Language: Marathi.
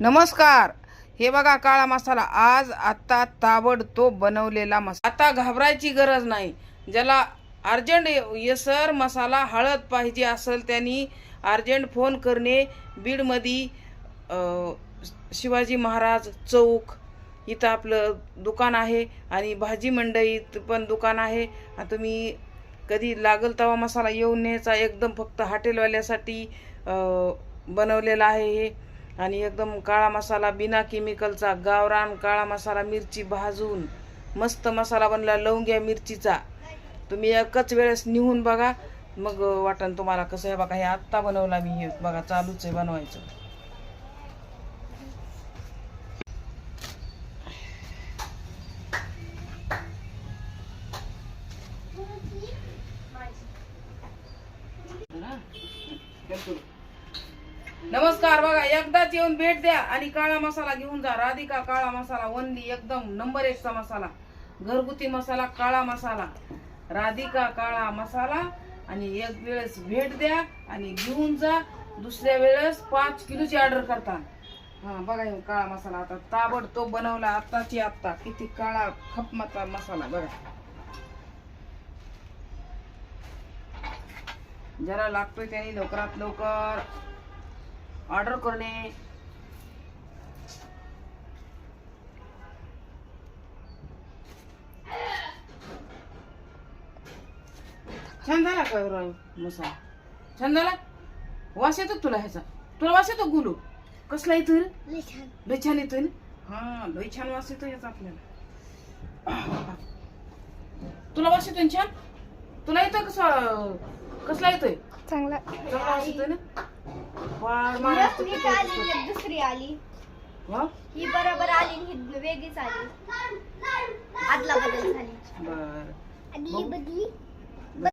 नमस्कार. हे बघा काळा मसाला आज आता ताबडतोब बनवलेला मसाला. आता घाबरायची गरज नाही. ज्याला अर्जंट येसर मसाला हळद पाहिजे असेल त्यांनी अर्जंट फोन करणे. बीडमध्ये शिवाजी महाराज चौक इथं आपलं दुकान आहे आणि भाजी मंडईत पण दुकान आहे. तुम्ही कधी लागल तवा मसाला येऊन न्यायचा. एकदम फक्त हॉटेलवाल्यासाठी बनवलेला आहे हे. आणि एकदम काळा मसाला बिना केमिकलचा गावरान काळा मसाला. मिरची भाजून मस्त मसाला बनला लवंग्या मिरचीचा. तुम्ही एकच वेळेस निहून बघा मग वाटण तुम्हाला कसं आहे. बघा हे आत्ता बनवला मी. हे बघा चालूच आहे बनवायचं. नमस्कार. बघा एकदाच येऊन भेट द्या आणि काळा मसाला घेऊन जा. राधिका काळा मसाला वनली एकदम नंबर 1 चा मसाला. घरगुती मसाला काळा मसाला राधिका काळा मसाला. आणि एक वेळेस भेट द्या आणि घेऊन जा. दुसऱ्या वेळेस 5 किलोची ऑर्डर करता. बघा हे काळा मसाला आता ताबडतोब बनवला. आत्ताची आत्ता किती काळा खपमाचा मसाला. बघा ज्याला लागतोय त्यांनी लवकरात लवकर ऑर्डर करणे. छान झाला का मसाला? छान झाला. वास येतो तुला ह्याचा? तुला वास येतो गुलू? कसला येतो? लय छान येतोय ना. लय छान वास येतो याचा आपल्याला. तुला वास येतोय छान? तुला येतोय कसला येतोय? चांगला वास येतोय ना. दुसरी आली वा ही बरोबर आली ही वेगळीच आली. आदला बदल झाली. बर बदली